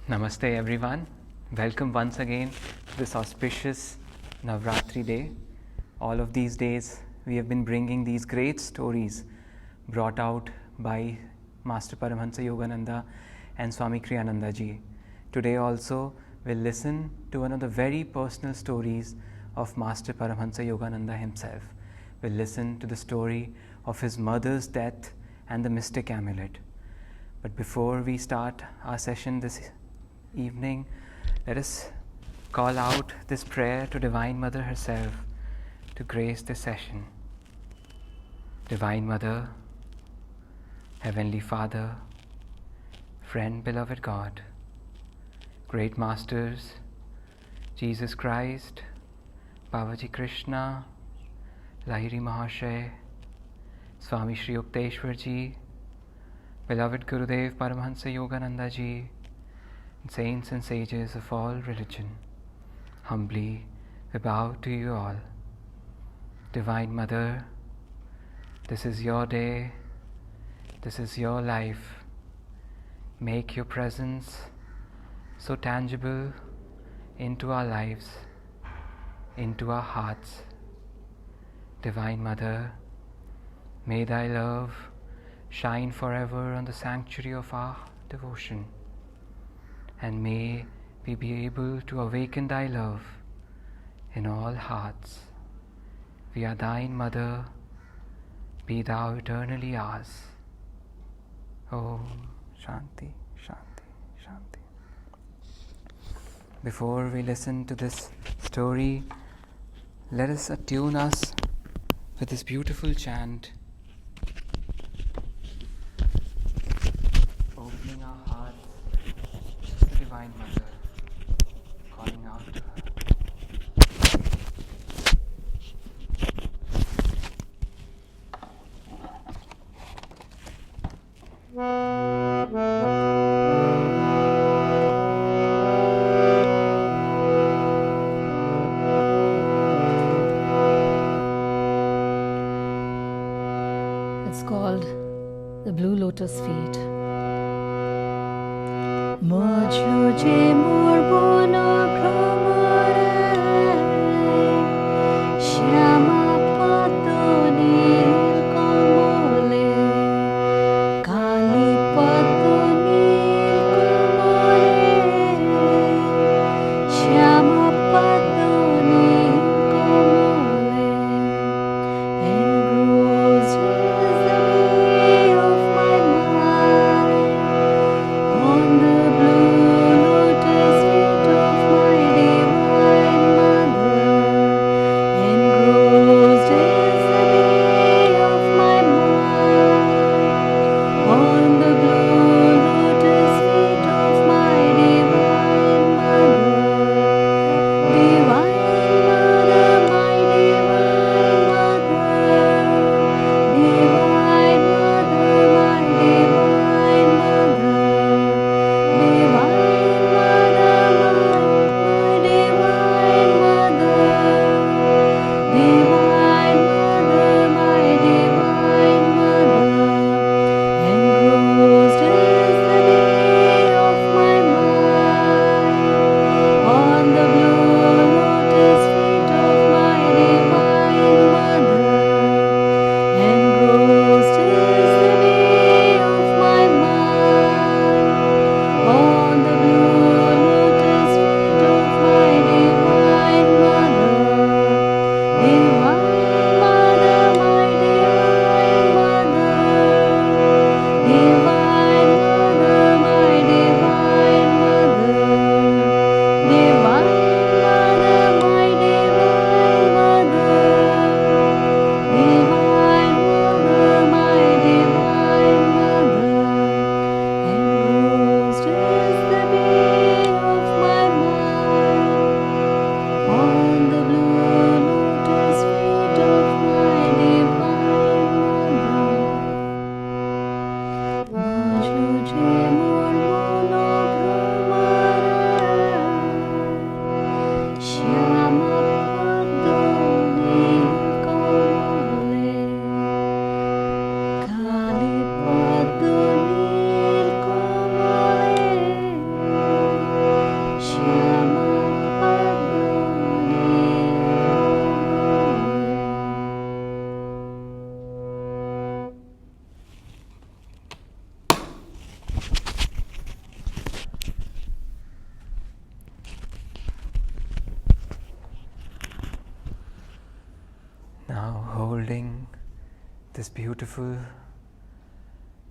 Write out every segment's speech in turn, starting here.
Namaste everyone. Welcome once again to this auspicious Navratri day. All of these days we have been bringing these great stories brought out by Master Paramahansa Yogananda and Swami Kriyananda ji. Today also we'll listen to one of the very personal stories of Master Paramahansa Yogananda himself. We'll listen to the story of his mother's death and the mystic amulet. But before we start our session this evening, let us call out this prayer to Divine Mother herself to grace this session. Divine Mother, Heavenly Father, Friend, Beloved God, Great Masters, Jesus Christ, Babaji Krishna, Lahiri Mahashay, Swami Shri Yukteswar ji, Beloved Gurudev Paramahansa Yogananda ji, saints and sages of all religion, humbly we bow to you all. Divine Mother, this is your day, this is your life. Make your presence so tangible into our lives, into our hearts. Divine Mother, may thy love shine forever on the sanctuary of our devotion, and may we be able to awaken thy love in all hearts. We are thine, Mother, be thou eternally ours. Om Shanti, Shanti, Shanti. Before we listen to this story, let us attune us with this beautiful chant, opening our hearts to the Divine Mother, calling out to her. It's called the Blue Lotus Feet. Mujhe morbono bhramare shyama padoni kamale kali padoni kamale shyama padoni kamale and roses the way of my mind on the blue lotus holding this beautiful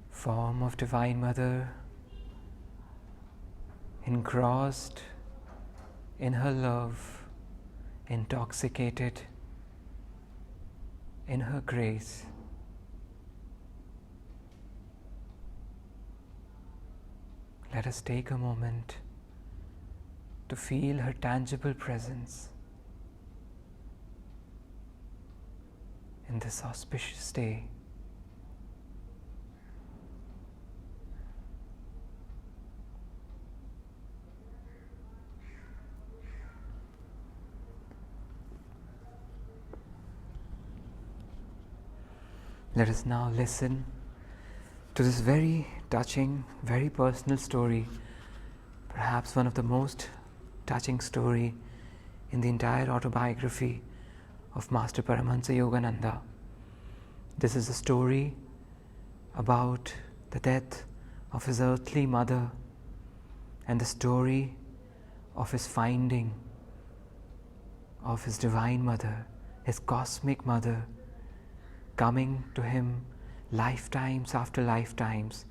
form of Divine Mother, engrossed in her love, intoxicated in her grace. Let us take a moment to feel her tangible presence in this auspicious day. Let us now listen to this very touching, very personal story, perhaps one of the most touching story in the entire autobiography of Master Paramahansa Yogananda. This is a story about the death of his earthly mother and the story of his finding of his Divine Mother, his cosmic mother, coming to him lifetimes after lifetimes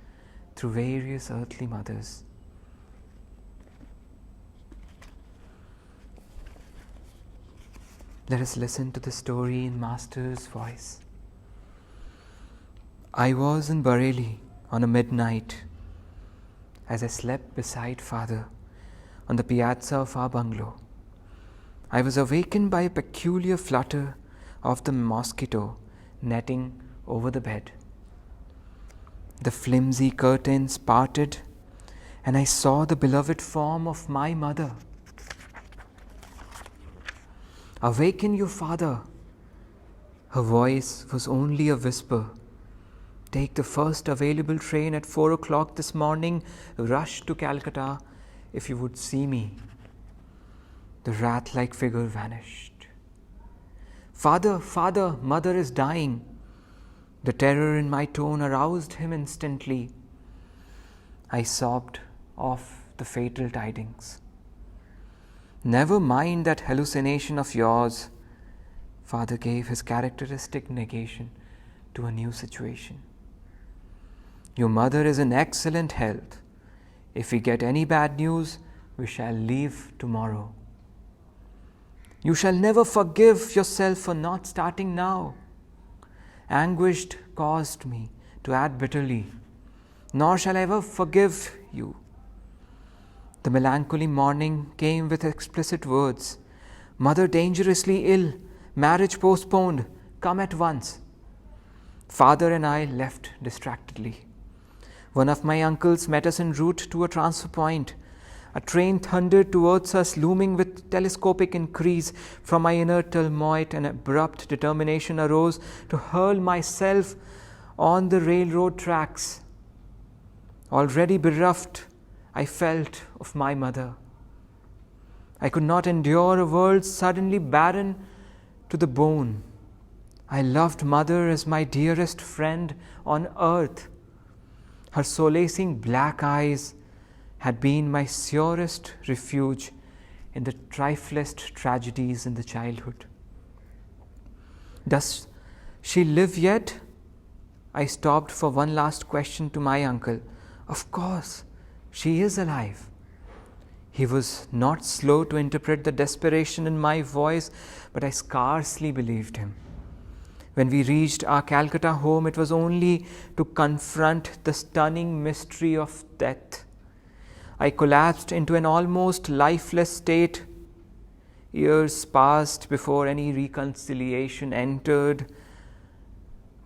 through various earthly mothers. Let us listen to the story in Master's voice. I was in Bareilly on a midnight as I slept beside Father on the piazza of our bungalow. I was awakened by a peculiar flutter of the mosquito netting over the bed. The flimsy curtains parted, and I saw the beloved form of my mother. Awaken your father. Her voice was only a whisper. Take the first available train at 4 o'clock this morning. Rush to Calcutta if you would see me. The rat-like figure vanished. Father, father, mother is dying. The terror in my tone aroused him instantly. I sobbed off the fatal tidings. Never mind that hallucination of yours. Father gave his characteristic negation to a new situation. Your mother is in excellent health. If we get any bad news, we shall leave tomorrow. You shall never forgive yourself for not starting now. Anguished caused me to add bitterly, nor shall I ever forgive you. The melancholy morning came with explicit words. Mother dangerously ill, marriage postponed, come at once. Father and I left distractedly. One of my uncles met us en route to a transfer point. A train thundered towards us, looming with telescopic increase. From my inner turmoil, an abrupt determination arose to hurl myself on the railroad tracks. Already bereft, I felt of my mother. I could not endure a world suddenly barren to the bone. I loved mother as my dearest friend on earth. Her solacing black eyes had been my surest refuge in the triflest tragedies in the childhood. Does she live yet? I stopped for one last question to my uncle. Of course, she is alive. He was not slow to interpret the desperation in my voice, but I scarcely believed him. When we reached our Calcutta home, it was only to confront the stunning mystery of death. I collapsed into an almost lifeless state. Years passed before any reconciliation entered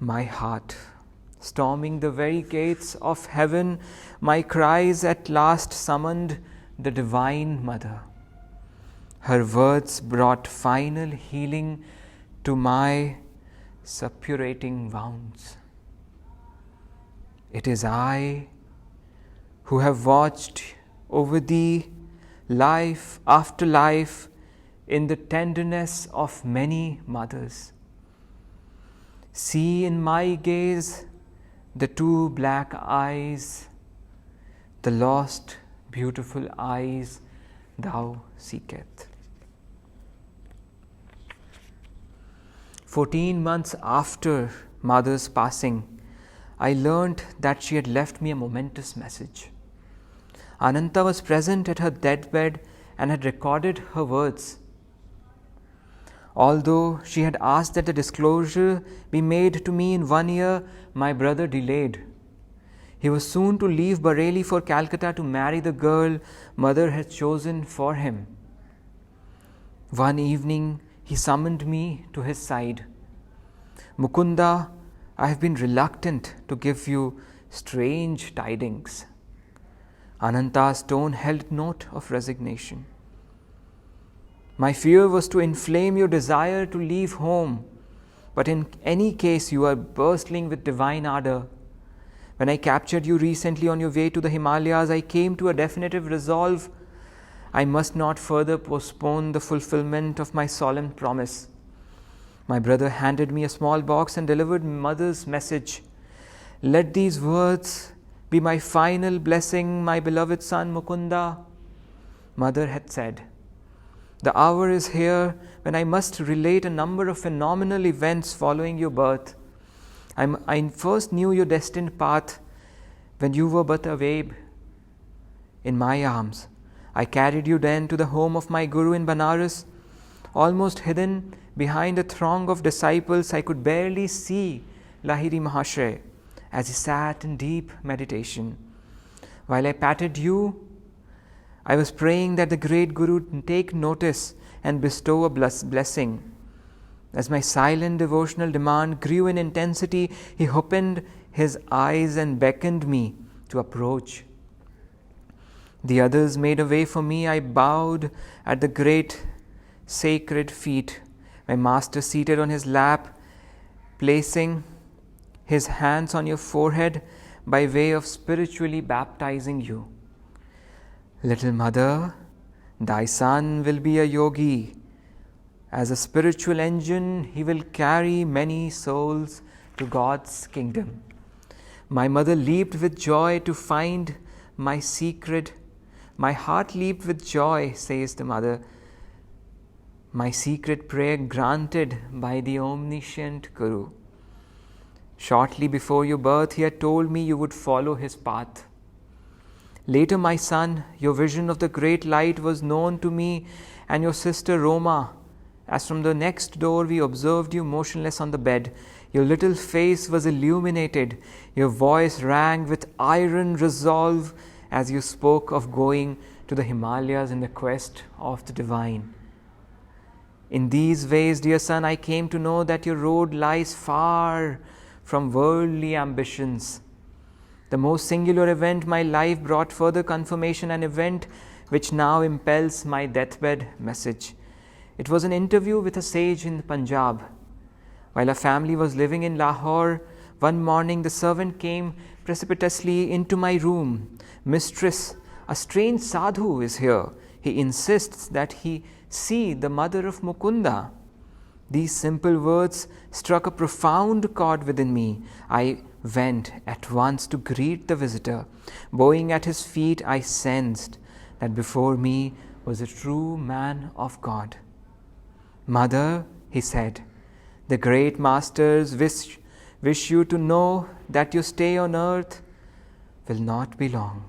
my heart. Storming the very gates of heaven, my cries at last summoned the Divine Mother. Her words brought final healing to my suppurating wounds. It is I who have watched over thee life after life in the tenderness of many mothers. See in my gaze the two black eyes, the lost beautiful eyes thou seeketh. 14 months after mother's passing, I learnt that she had left me a momentous message. Ananta was present at her deathbed and had recorded her words. Although she had asked that the disclosure be made to me in 1 year, my brother delayed. He was soon to leave Bareilly for Calcutta to marry the girl mother had chosen for him. One evening, he summoned me to his side. Mukunda, I have been reluctant to give you strange tidings. Ananta's tone held note of resignation. My fear was to inflame your desire to leave home, but in any case you are bursting with divine ardor. When I captured you recently on your way to the Himalayas, I came to a definitive resolve. I must not further postpone the fulfillment of my solemn promise. My brother handed me a small box and delivered mother's message. Let these words be my final blessing, my beloved son Mukunda. Mother had said, the hour is here when I must relate a number of phenomenal events following your birth. I first knew your destined path when you were but a babe in my arms. I carried you then to the home of my Guru in Banaras. Almost hidden behind a throng of disciples, I could barely see Lahiri Mahashay as he sat in deep meditation. While I patted you, I was praying that the great Guru take notice and bestow a blessing. As my silent devotional demand grew in intensity, he opened his eyes and beckoned me to approach. The others made a way for me. I bowed at the great sacred feet. My master seated on his lap, placing his hands on your forehead by way of spiritually baptizing you. Little mother, thy son will be a yogi. As a spiritual engine, he will carry many souls to God's kingdom. My mother leaped with joy to find my secret. My heart leaped with joy, says the mother. My secret prayer granted by the omniscient Guru. Shortly before your birth, he had told me you would follow his path. Later, my son, your vision of the great light was known to me and your sister Roma. As from the next door we observed you motionless on the bed. Your little face was illuminated. Your voice rang with iron resolve as you spoke of going to the Himalayas in the quest of the divine. In these ways, dear son, I came to know that your road lies far from worldly ambitions. The most singular event my life brought further confirmation, an event which now impels my deathbed message. It was an interview with a sage in Punjab. While a family was living in Lahore, one morning the servant came precipitously into my room. Mistress, a strange sadhu is here. He insists that he see the mother of Mukunda. These simple words struck a profound chord within me. I went at once to greet the visitor. Bowing at his feet, I sensed that before me was a true man of God. Mother, he said, the great masters wish you to know that your stay on earth will not be long.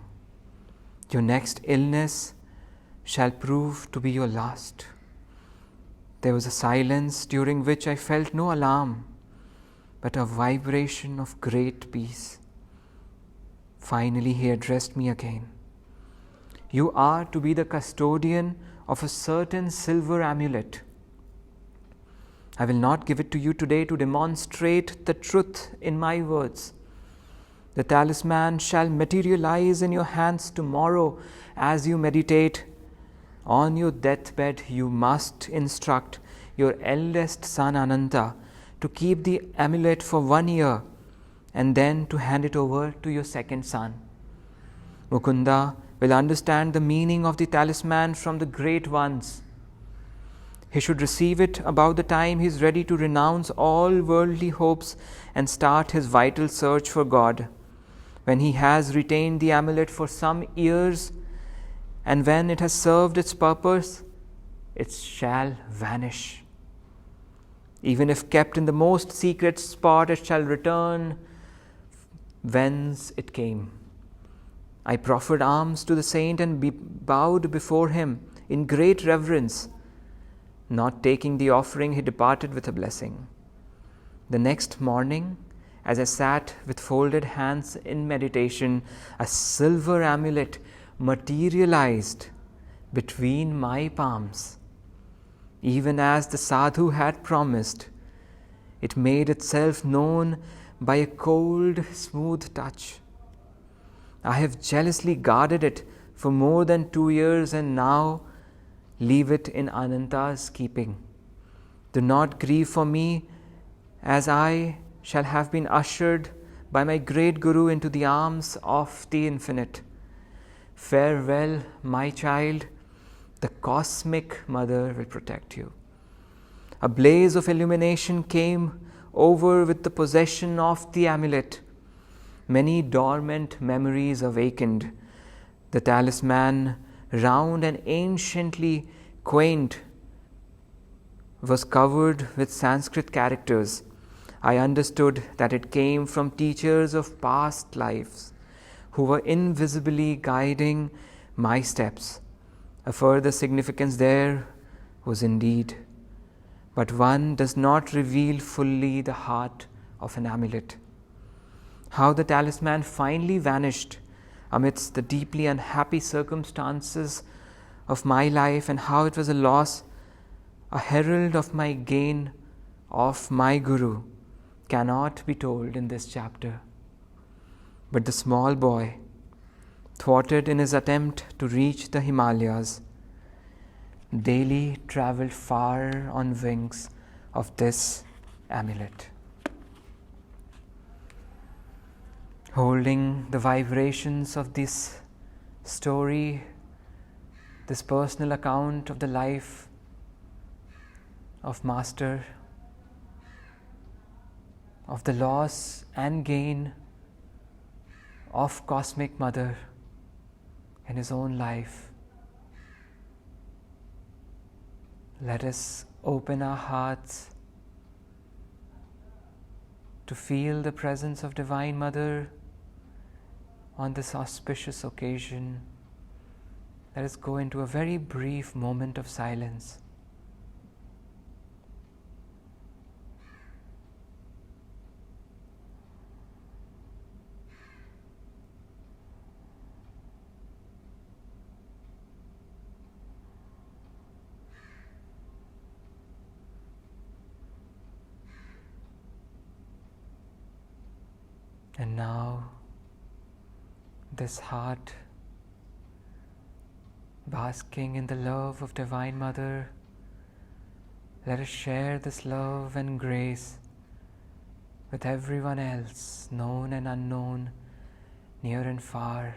Your next illness shall prove to be your last. There was a silence during which I felt no alarm, but a vibration of great peace. Finally, he addressed me again. You are to be the custodian of a certain silver amulet. I will not give it to you today to demonstrate the truth in my words. The talisman shall materialize in your hands tomorrow as you meditate. On your deathbed, you must instruct your eldest son Ananta to keep the amulet for 1 year and then to hand it over to your second son. Mukunda will understand the meaning of the talisman from the great ones. He should receive it about the time he is ready to renounce all worldly hopes and start his vital search for God. When he has retained the amulet for some years, and when it has served its purpose, it shall vanish. Even if kept in the most secret spot, it shall return whence it came. I proffered alms to the saint and bowed before him in great reverence. Not taking the offering, he departed with a blessing. The next morning, as I sat with folded hands in meditation, a silver amulet materialized between my palms. Even as the sadhu had promised, it made itself known by a cold, smooth touch. I have jealously guarded it for more than 2 years and now leave it in Ananta's keeping. Do not grieve for me, as I shall have been ushered by my great Guru into the arms of the Infinite. Farewell, my child. The cosmic mother will protect you. A blaze of illumination came over with the possession of the amulet. Many dormant memories awakened. The talisman, round and anciently quaint, was covered with Sanskrit characters. I understood that it came from teachers of past lives who were invisibly guiding my steps. A further significance there was indeed, but one does not reveal fully the heart of an amulet. How the talisman finally vanished amidst the deeply unhappy circumstances of my life, and how it was a loss, a herald of my gain, of my Guru, cannot be told in this chapter. But the small boy, thwarted in his attempt to reach the Himalayas, daily travelled far on wings of this amulet. Holding the vibrations of this story, this personal account of the life of Master, of the loss and gain of Cosmic Mother in his own life, let us open our hearts to feel the presence of Divine Mother on this auspicious occasion. Let us go into a very brief moment of silence. And now, this heart basking in the love of Divine Mother, let us share this love and grace with everyone else, known and unknown, near and far.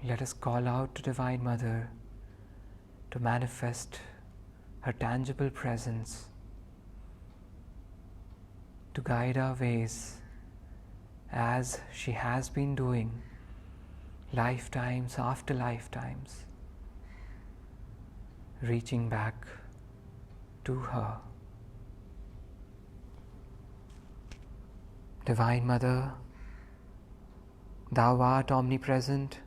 Let us call out to Divine Mother to manifest her tangible presence, to guide our ways as she has been doing lifetimes after lifetimes, reaching back to her. Divine Mother, Thou art omnipresent,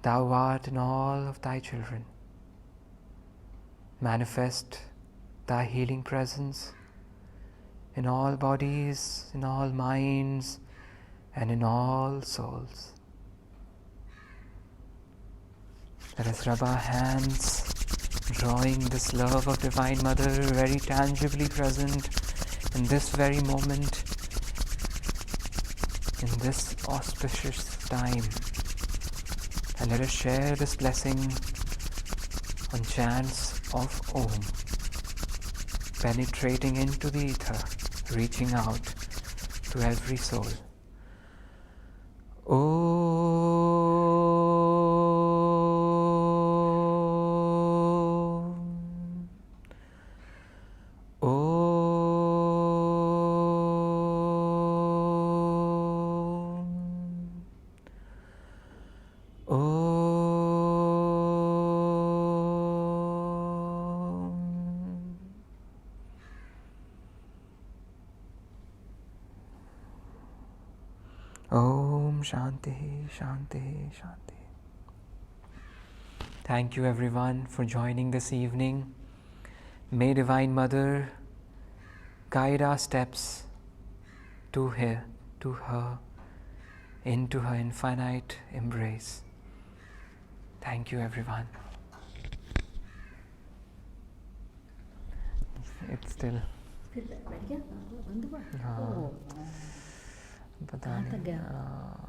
Thou art in all of Thy children. Manifest Thy healing presence in all bodies, in all minds, and in all souls. Let us rub our hands, drawing this love of Divine Mother very tangibly present in this very moment, in this auspicious time. And let us share this blessing on chants of Om, penetrating into the ether, reaching out to every soul. Om Shanti, Shanti, Shanti. Thank you everyone for joining this evening. May Divine Mother guide our steps to her, into her infinite embrace. Thank you everyone. It's still फिर बैठ गया बंद हुआ हाँ, ओह, पता कहाँ तक नहीं गया?